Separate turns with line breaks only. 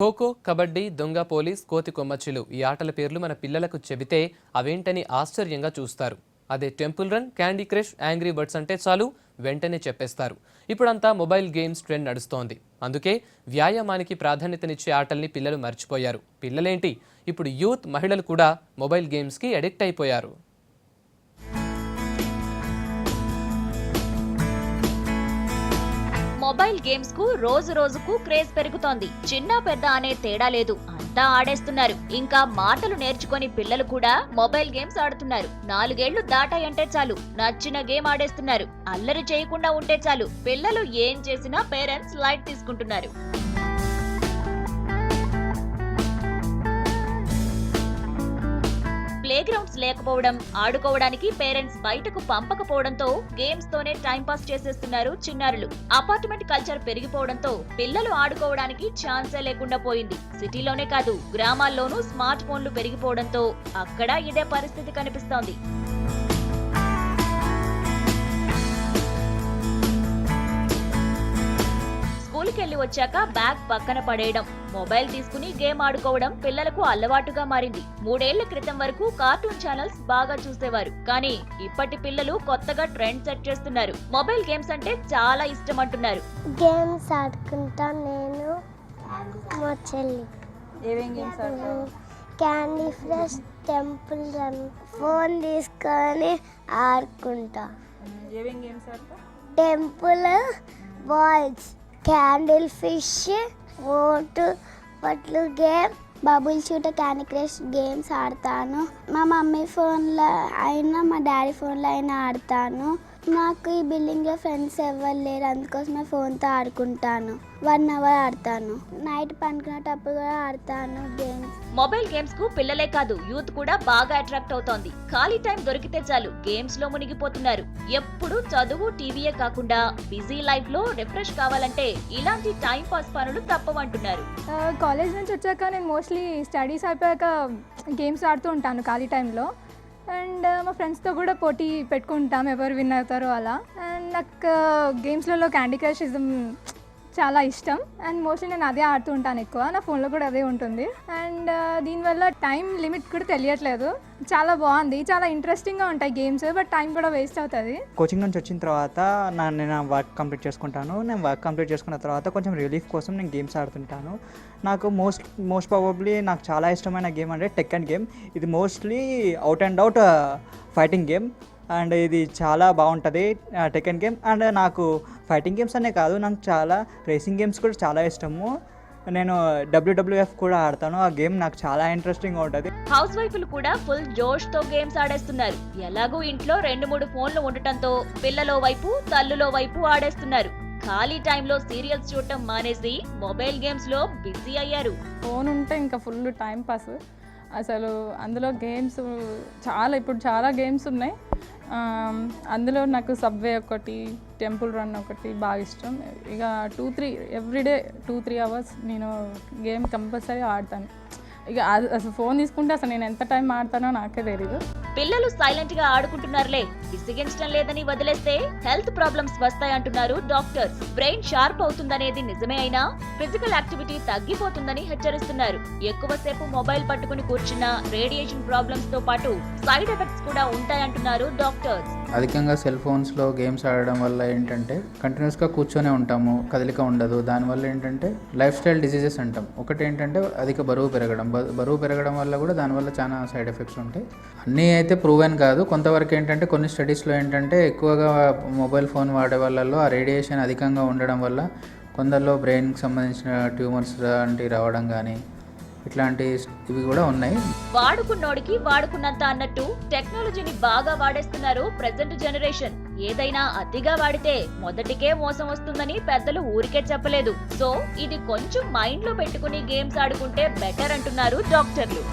ఖోఖో, కబడ్డీ, దొంగ పోలీస్, కోతి కొమ్మచ్చిలు ఈ ఆటల పేర్లు మన పిల్లలకు చెబితే అవేంటని ఆశ్చర్యంగా చూస్తారు. అదే temple run, candy crush, angry birds అంటే చాలు వెంటనే చెప్పేస్తారు. ఇప్పుడంతా మొబైల్ గేమ్స్ ట్రెండ్ నడుస్తోంది. అందుకే వ్యాయామానికి ప్రాధాన్యతనిచ్చే ఆటల్ని పిల్లలు మర్చిపోయారు. పిల్లలేంటి, ఇప్పుడు యూత్, మహిళలు కూడా మొబైల్ గేమ్స్కి అడిక్ట్ అయిపోయారు.
మొబైల్ గేమ్స్ కు రోజు రోజుకు క్రేజ్ పెరుగుతోంది. చిన్న పెద్ద అనే తేడా లేదు, అంతా ఆడేస్తున్నారు. ఇంకా మాటలు నేర్చుకొని పిల్లలు కూడా మొబైల్ గేమ్స్ ఆడుతున్నారు. 4 ఏళ్లు దాటాయంటే చాలు నచ్చిన గేమ్ ఆడేస్తున్నారు. అల్లరి చేయకుండా ఉంటే చాలు పిల్లలు ఏం చేసినా పేరెంట్స్ లైట్ తీసుకుంటున్నారు. ప్లే గ్రౌండ్స్ లేకపోవడం, ఆడుకోవడానికి పేరెంట్స్ బయటకు పంపకపోవడంతో గేమ్స్ తోనే టైం పాస్ చేసేస్తున్నారు చిన్నారులు. అపార్ట్మెంట్ కల్చర్ పెరిగిపోవడంతో పిల్లలు ఆడుకోవడానికి ఛాన్సే లేకుండా పోయింది. సిటీలోనే కాదు, గ్రామాల్లోనూ స్మార్ట్ ఫోన్లు పెరిగిపోవడంతో అక్కడ ఇదే పరిస్థితి కనిపిస్తోంది. స్కూల్కెళ్లి వచ్చాక బ్యాగ్ పక్కన పడేయడం, మొబైల్ తీసుకుని గేమ్ ఆడుకోవడం పిల్లలకు అలవాటుగా మారింది. 3 ఏళ్ల క్రితం వరకు కార్టూన్ ఛానల్స్ బాగా చూసేవారు. కానీ ఇప్పటి పిల్లలు కొత్తగా ట్రెండ్ సెట్ చేస్తున్నారు. మొబైల్ గేమ్స్ అంటే చాలా ఇష్టం అంటున్నారు.
గేమ్స్ ఆడుకుంటా నేను, మా చెల్లి.
ఏమేం గేమ్స్ ఆడతావు?
Candy fresh, temple run. Phone తీసుకొని ఆడుకుంటా.
ఏమేం గేమ్స్ ఆడతావు?
టెంపుల్, బాల్స్, క్యాండిల్ ఫిష్, ఓటు పట్లు game, bubble shoot, candy crush games ఆడతాను. మా మమ్మీ ఫోన్లో అయినా మా డాడీ ఫోన్లో అయినా ఆడతాను. నాకు ఈ బిల్డింగ్లో ఫ్రెండ్స్ ఎవరు లేరు, అందుకోసమే ఫోన్తో ఆడుకుంటాను. 1 అవర్ ఆడతాను. నైట్ పనుకునేటప్పుడు కూడా ఆడతాను గేమ్స్.
మొబైల్ గేమ్స్ కు పిల్లలే కాదు, యూత్ కూడా బాగా అట్రాక్ట్ అవుతోంది. ఖాళీ టైం దొరికితే చాలు గేమ్స్ లో మునిగిపోతున్నారు. ఎప్పుడు చదువు, టీవీయే కాకుండా బిజీ లైఫ్ లో రిఫ్రెష్ కావాలంటే ఇలాంటి టైం పాస్ పనులు తప్పవంటున్నారు.
కాలేజ్ నుంచి వచ్చాక నేను మోస్ట్లీ స్టడీస్ అయిపోయాక గేమ్స్ ఆడుతూ ఉంటాను ఖాళీ టైంలో. అండ్ మా ఫ్రెండ్స్తో కూడా పోటీ పెట్టుకుంటాం, ఎవరు విన్ అవుతారో అలా. అండ్ నాకు గేమ్స్లలో క్యాండీ క్రష్ చాలా ఇష్టం. అండ్ మోస్ట్లీ నేను అదే ఆడుతూ ఉంటాను ఎక్కువ. నా ఫోన్లో కూడా అదే ఉంటుంది. అండ్ దీనివల్ల టైం లిమిట్ కూడా తెలియట్లేదు. చాలా బాగుంది, చాలా ఇంట్రెస్టింగ్గా ఉంటాయి గేమ్స్, బట్ టైం కూడా వేస్ట్ అవుతుంది.
కోచింగ్ నుంచి వచ్చిన తర్వాత నేను వర్క్ కంప్లీట్ చేసుకుంటాను. నేను వర్క్ కంప్లీట్ చేసుకున్న తర్వాత కొంచెం రిలీఫ్ కోసం నేను గేమ్స్ ఆడుతుంటాను. నాకు మోస్ట్ ప్రాబబ్లీ నాకు చాలా ఇష్టమైన గేమ్ అంటే టెక్కన్ గేమ్. ఇది mostly out and out fighting game. And ఇది చాలా బాగుంటుంది టెక్కన్ గేమ్. అండ్ నాకు ఫైటింగ్ గేమ్స్ అనే కాదు, నాకు చాలా రేసింగ్ గేమ్స్ కూడా చాలా ఇష్టము. నేను WWF కూడా ఆడతాను. ఆ గేమ్ నాకు చాలా ఇంట్రెస్టింగ్గా ఉంటుంది.
హౌస్ వైఫ్లు కూడా ఫుల్ జోష్ తో గేమ్స్ ఆడేస్తున్నారు. ఎలాగూ ఇంట్లో 2-3 ఫోన్లు ఉండటంతో పిల్లలో వైపు, తల్లులో వైపు ఆడేస్తున్నారు. ఖాళీ టైంలో సీరియల్స్ చూడటం మానేసి మొబైల్ గేమ్స్ లో బిజీ అయ్యారు.
ఫోన్ ఉంటే ఇంకా ఫుల్ టైం పాస్. అసలు అందులో గేమ్స్ ఇప్పుడు చాలా గేమ్స్ ఉన్నాయి. అందులో నాకు సబ్వే ఒకటి, టెంపుల్ రన్ ఒకటి బాగా ఇష్టం. ఇక 2-3 ఎవ్రీడే 2-3 అవర్స్ నేను గేమ్ కంపల్సరీ ఆడతాను. ఇక అసలు ఫోన్ తీసుకుంటే అసలు నేను ఎంత టైం ఆడతానో నాకే తెలియదు.
పిల్లలు సైలెంట్ గా ఆడుకుంటున్నారులే, విసిగించడం లేదని వదిలేస్తే హెల్త్ ప్రాబ్లమ్స్ వస్తాయంటున్నారు డాక్టర్స్. బ్రెయిన్ షార్ప్ అవుతుందనేది నిజమే అయినా ఫిజికల్ యాక్టివిటీ తగ్గిపోతుందని హెచ్చరిస్తున్నారు. ఎక్కువసేపు మొబైల్ పట్టుకుని కూర్చున్న రేడియేషన్ ప్రాబ్లమ్స్ తో పాటు సైడ్ ఎఫెక్ట్స్ కూడా ఉంటాయంటున్నారు డాక్టర్స్.
అధికంగా సెల్ ఫోన్స్లో గేమ్స్ ఆడడం వల్ల ఏంటంటే కంటిన్యూస్గా కూర్చొనే ఉంటాము, కదలిక ఉండదు. దానివల్ల ఏంటంటే లైఫ్ స్టైల్ డిసీజెస్ అంటాం. ఒకటి ఏంటంటే అధిక బరువు పెరగడం వల్ల కూడా దానివల్ల చాలా సైడ్ ఎఫెక్ట్స్ ఉంటాయి. అన్నీ అయితే ప్రూవెన్ కాదు. కొంతవరకు ఏంటంటే కొన్ని స్టడీస్లో ఏంటంటే ఎక్కువగా మొబైల్ ఫోన్ వాడే వాళ్ళలో ఆ రేడియేషన్ అధికంగా ఉండడం వల్ల కొందరిలో బ్రెయిన్కి సంబంధించిన ట్యూమర్స్ లాంటివి రావడం కానీ ఇవి కూడా ఉన్నాయి.
వాడుకున్నోడికి వాడుకున్నంత అన్నట్టు టెక్నాలజీని బాగా వాడేస్తున్నారు ప్రెజెంట్ జనరేషన్. ఏదైనా అతిగా వాడితే మొదటికే మోసం వస్తుందని పెద్దలు ఊరికే చెప్పలేదు. సో ఇది కొంచెం మైండ్ లో పెట్టుకుని గేమ్స్ ఆడుకుంటే బెటర్ అంటున్నారు డాక్టర్లు.